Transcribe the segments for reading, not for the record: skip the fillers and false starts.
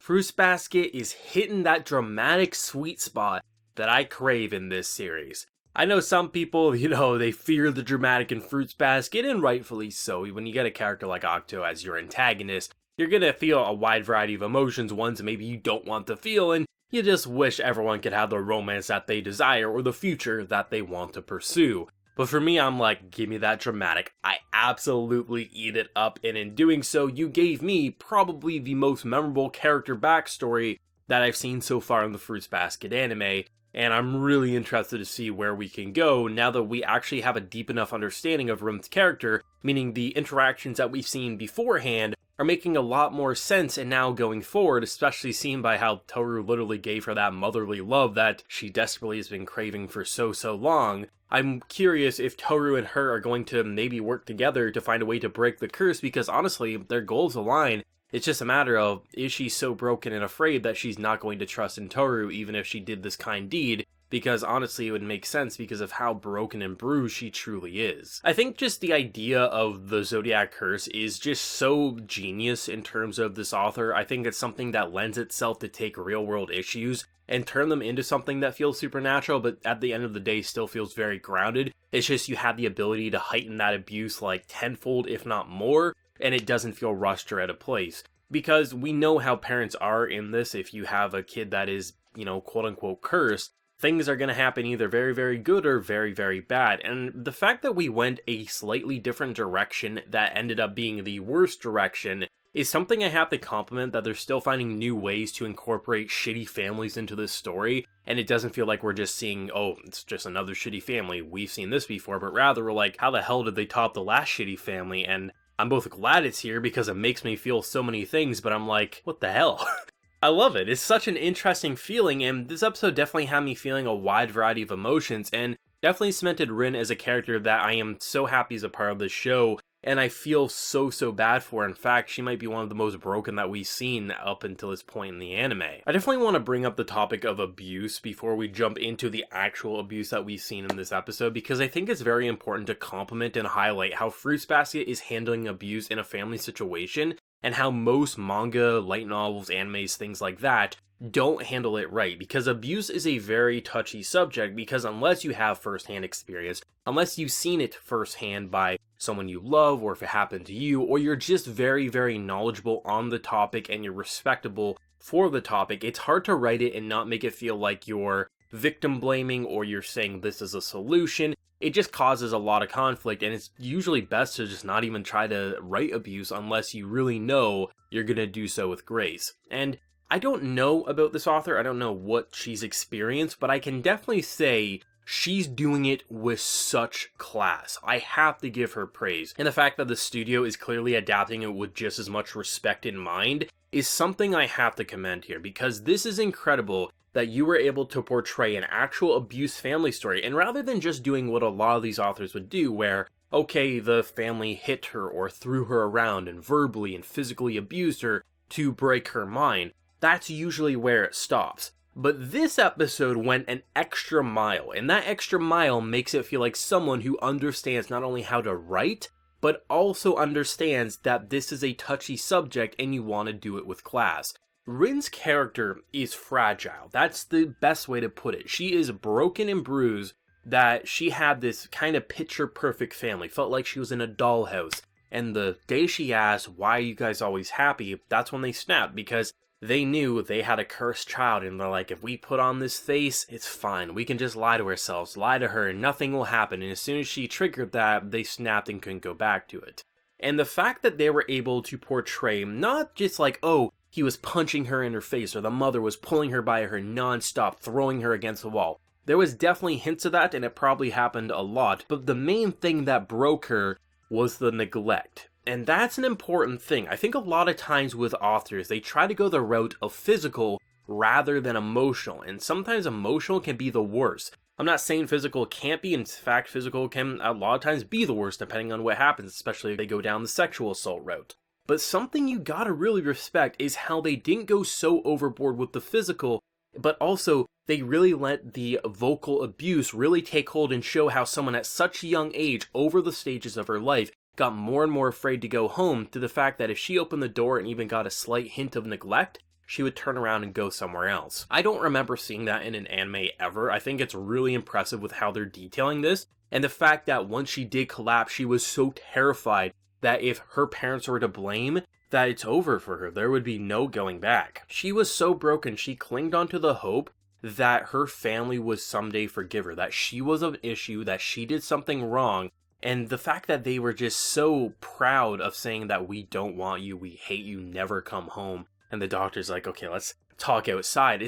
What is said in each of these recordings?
Fruits Basket is hitting that dramatic sweet spot that I crave in this series. I know some people, they fear the dramatic in Fruits Basket, and rightfully so. When you get a character like Octo as your antagonist, you're gonna feel a wide variety of emotions, ones maybe you don't want to feel, and you just wish everyone could have the romance that they desire or the future that they want to pursue. But for me, I'm like, give me that dramatic. I absolutely eat it up, and in doing so, you gave me probably the most memorable character backstory that I've seen so far in the Fruits Basket anime, and I'm really interested to see where we can go now that we actually have a deep enough understanding of Rin's character, meaning the interactions that we've seen beforehand are making a lot more sense and now going forward, especially seen by how Toru literally gave her that motherly love that she desperately has been craving for so long. I'm curious if Toru and her are going to maybe work together to find a way to break the curse, because honestly, their goals align. It's just a matter of, is she so broken and afraid that she's not going to trust in Toru even if she did this kind deed? Because honestly, it would make sense because of how broken and bruised she truly is. I think just the idea of the Zodiac Curse is just so genius in terms of this author. I think it's something that lends itself to take real world issues and turn them into something that feels supernatural, but at the end of the day still feels very grounded. It's just you have the ability to heighten that abuse like tenfold, if not more, and it doesn't feel rushed or out of place. Because we know how parents are in this. If you have a kid that is, quote unquote cursed, things are going to happen either very, very good or very, very bad. And the fact that we went a slightly different direction that ended up being the worst direction is something I have to compliment, that they're still finding new ways to incorporate shitty families into this story, and it doesn't feel like we're just seeing, oh, it's just another shitty family, we've seen this before, but rather we're like, how the hell did they top the last shitty family? And I'm both glad it's here because it makes me feel so many things, but I'm like, what the hell? I love it. It's such an interesting feeling, and this episode definitely had me feeling a wide variety of emotions, and definitely cemented Rin as a character that I am so happy is a part of this show, and I feel so bad for her. In fact, she might be one of the most broken that we've seen up until this point in the anime. I definitely want to bring up the topic of abuse before we jump into the actual abuse that we've seen in this episode, because I think it's very important to compliment and highlight how Fruits Basket is handling abuse in a family situation, and how most manga, light novels, animes, things like that don't handle it right, because abuse is a very touchy subject, because unless you have first-hand experience, unless you've seen it firsthand by someone you love, or if it happened to you, or you're just very knowledgeable on the topic and you're respectable for the topic, it's hard to write it and not make it feel like you're victim blaming or you're saying this is a solution. It just causes a lot of conflict, and it's usually best to just not even try to write abuse unless you really know you're gonna do so with grace. And I don't know about this author, I don't know what she's experienced, but I can definitely say she's doing it with such class. I have to give her praise. And the fact that the studio is clearly adapting it with just as much respect in mind is something I have to commend here, because this is incredible that you were able to portray an actual abuse family story, and rather than just doing what a lot of these authors would do, where, okay, the family hit her or threw her around and verbally and physically abused her to break her mind, that's usually where it stops. But this episode went an extra mile, and that extra mile makes it feel like someone who understands not only how to write, but also understands that this is a touchy subject and you want to do it with class. Rin's character is fragile. That's the best way to put it. She is broken and bruised, that she had this kind of picture-perfect family. Felt like she was in a dollhouse. And the day she asked, why are you guys always happy? That's when they snapped, because they knew they had a cursed child, and they're like, if we put on this face, it's fine. We can just lie to ourselves, lie to her, and nothing will happen. And as soon as she triggered that, they snapped and couldn't go back to it. And the fact that they were able to portray not just like, oh, he was punching her in her face, or the mother was pulling her by her non-stop, throwing her against the wall. There was definitely hints of that, and it probably happened a lot, but the main thing that broke her was the neglect. And that's an important thing. I think a lot of times with authors, they try to go the route of physical rather than emotional, and sometimes emotional can be the worst. I'm not saying physical can't be, in fact physical can a lot of times be the worst depending on what happens, especially if they go down the sexual assault route. But something you gotta really respect is how they didn't go so overboard with the physical, but also they really let the vocal abuse really take hold and show how someone at such a young age, over the stages of her life, got more and more afraid to go home, to the fact that if she opened the door and even got a slight hint of neglect, she would turn around and go somewhere else. I don't remember seeing that in an anime ever. I think it's really impressive with how they're detailing this, and the fact that once she did collapse, she was so terrified that if her parents were to blame, that it's over for her. There would be no going back. She was so broken, she clinged onto the hope that her family would someday forgive her, that she was an issue, that she did something wrong, and the fact that they were just so proud of saying that we don't want you, we hate you, never come home, and the doctor's like, okay, let's talk outside.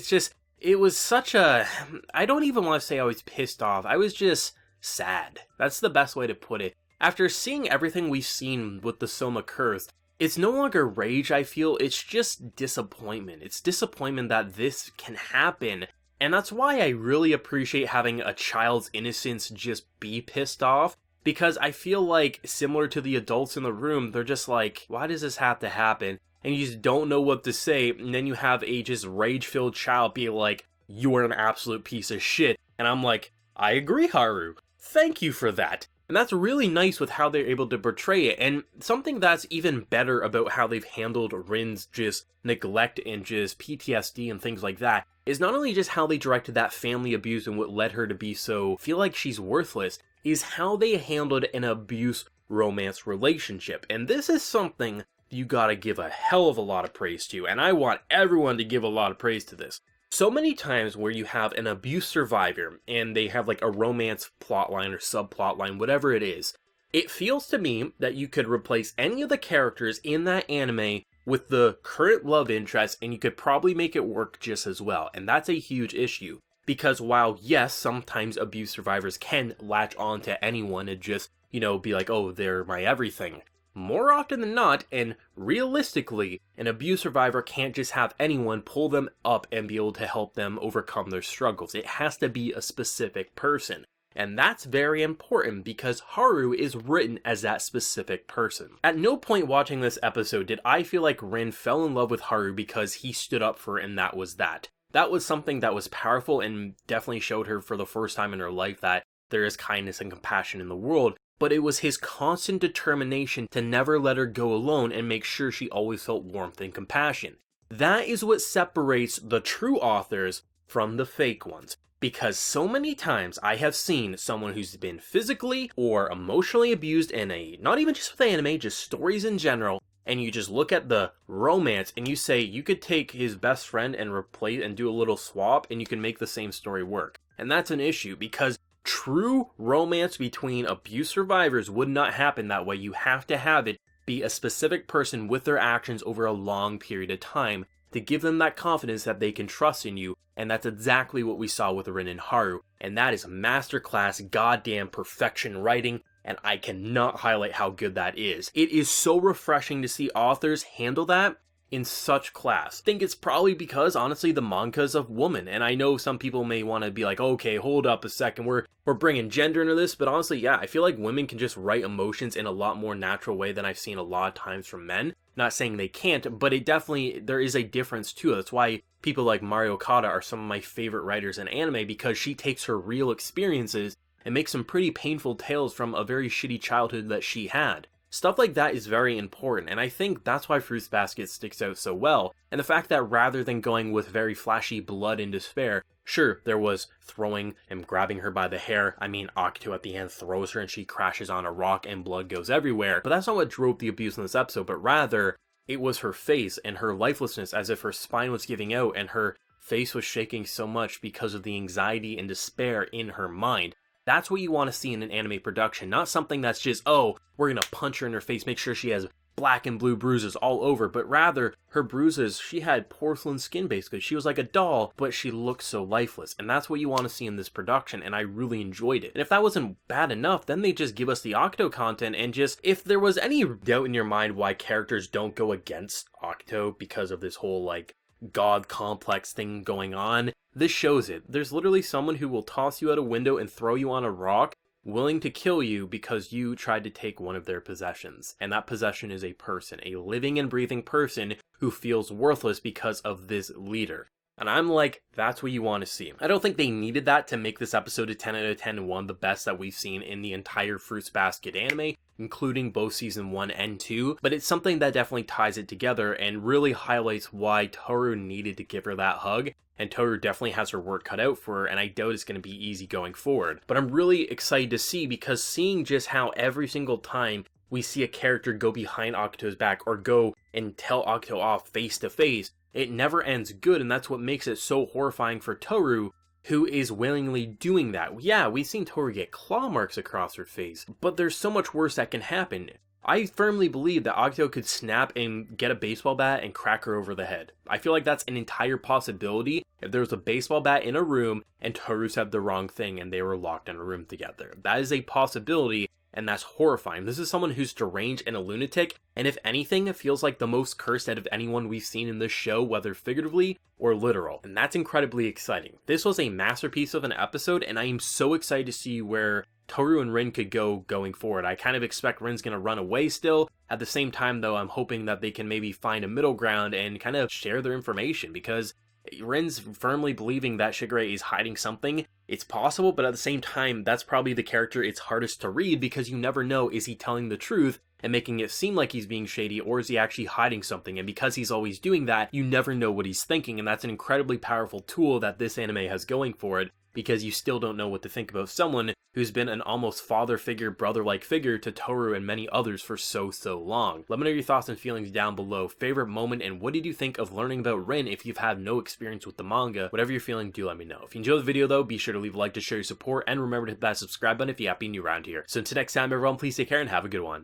It was such a, I don't even want to say I was pissed off, I was just sad. That's the best way to put it. After seeing everything we've seen with the Soma Curse, it's no longer rage, I feel, it's just disappointment. It's disappointment that this can happen, and that's why I really appreciate having a child's innocence just be pissed off, because I feel like, similar to the adults in the room, they're just like, why does this have to happen? And you just don't know what to say, and then you have a just rage-filled child be like, you are an absolute piece of shit, and I'm like, I agree, Haru. Thank you for that. And that's really nice with how they're able to portray it, and something that's even better about how they've handled Rin's just neglect and just PTSD and things like that, is not only just how they directed that family abuse and what led her to be so feel like she's worthless, is how they handled an abuse romance relationship. And this is something you gotta give a hell of a lot of praise to, and I want everyone to give a lot of praise to this. So many times where you have an abuse survivor and they have like a romance plotline or subplotline, whatever it is, it feels to me that you could replace any of the characters in that anime with the current love interest and you could probably make it work just as well. And that's a huge issue, because while yes, sometimes abuse survivors can latch on to anyone and just, you know, be like, oh, they're my everything. More often than not, and realistically, an abuse survivor can't just have anyone pull them up and be able to help them overcome their struggles. It has to be a specific person. And that's very important because Haru is written as that specific person. At no point watching this episode did I feel like Rin fell in love with Haru because he stood up for her and that was that. That was something that was powerful and definitely showed her for the first time in her life that there is kindness and compassion in the world. But it was his constant determination to never let her go alone and make sure she always felt warmth and compassion. That is what separates the true authors from the fake ones. Because so many times I have seen someone who's been physically or emotionally abused in not even just with anime, just stories in general, and you just look at the romance and you say you could take his best friend and replace and do a little swap and you can make the same story work. And that's an issue because true romance between abuse survivors would not happen that way. You have to have it be a specific person with their actions over a long period of time to give them that confidence that they can trust in you, and that's exactly what we saw with Rin and Haru, and that is masterclass goddamn perfection writing, and I cannot highlight how good that is. It is so refreshing to see authors handle that in such class. I think it's probably because, honestly, the manga's a woman, and I know some people may want to be like, okay, hold up a second, we're bringing gender into this, but honestly, yeah, I feel like women can just write emotions in a lot more natural way than I've seen a lot of times from men. Not saying they can't, but there is a difference too. That's why people like Mario Okada are some of my favorite writers in anime, because she takes her real experiences and makes some pretty painful tales from a very shitty childhood that she had. Stuff like that is very important, and I think that's why Fruits Basket sticks out so well, and the fact that rather than going with very flashy blood and despair, sure, there was throwing and grabbing her by the hair. I mean, Akito at the end throws her and she crashes on a rock and blood goes everywhere, but that's not what drove the abuse in this episode, but rather, it was her face and her lifelessness, as if her spine was giving out and her face was shaking so much because of the anxiety and despair in her mind. That's what you want to see in an anime production, not something that's just, oh, we're gonna punch her in her face, make sure she has black and blue bruises all over, but rather, her bruises, she had porcelain skin basically. She was like a doll, but she looked so lifeless, and that's what you want to see in this production, and I really enjoyed it. And if that wasn't bad enough, then they just give us the Akito content, and just, if there was any doubt in your mind why characters don't go against Akito because of this whole, like, god complex thing going on, this shows it. There's literally someone who will toss you out a window and throw you on a rock, willing to kill you because you tried to take one of their possessions. And that possession is a person, a living and breathing person who feels worthless because of this leader. And I'm like, that's what you want to see. I don't think they needed that to make this episode a 10 out of 10 and one of the best that we've seen in the entire Fruits Basket anime, including both season 1 and 2, but it's something that definitely ties it together and really highlights why Toru needed to give her that hug. And Toru definitely has her work cut out for her, and I doubt it's going to be easy going forward. But I'm really excited to see, because seeing just how every single time we see a character go behind Akito's back or go and tell Akito off face to face, it never ends good, and that's what makes it so horrifying for Toru, who is willingly doing that. Yeah, we've seen Toru get claw marks across her face, but there's so much worse that can happen. I firmly believe that Akito could snap and get a baseball bat and crack her over the head. I feel like that's an entire possibility if there was a baseball bat in a room and Toru said the wrong thing and they were locked in a room together. That is a possibility, and that's horrifying. This is someone who's deranged and a lunatic, and if anything, it feels like the most cursed out of anyone we've seen in this show, whether figuratively or literal, and that's incredibly exciting. This was a masterpiece of an episode, and I am so excited to see where Toru and Rin could go going forward. I kind of expect Rin's gonna run away still. At the same time, though, I'm hoping that they can maybe find a middle ground and kind of share their information, because Rin's firmly believing that Shigure is hiding something. It's possible, but at the same time, that's probably the character it's hardest to read, because you never know, is he telling the truth and making it seem like he's being shady, or is he actually hiding something? And because he's always doing that, you never know what he's thinking, and that's an incredibly powerful tool that this anime has going for it, because you still don't know what to think about someone who's been an almost father figure, brother-like figure to Toru and many others for so long. Let me know your thoughts and feelings down below. Favorite moment, and what did you think of learning about Rin if you've had no experience with the manga? Whatever you're feeling, do let me know. If you enjoyed the video though, be sure to leave a like to show your support, and remember to hit that subscribe button if you happen to be new around here. So until next time everyone, please take care and have a good one.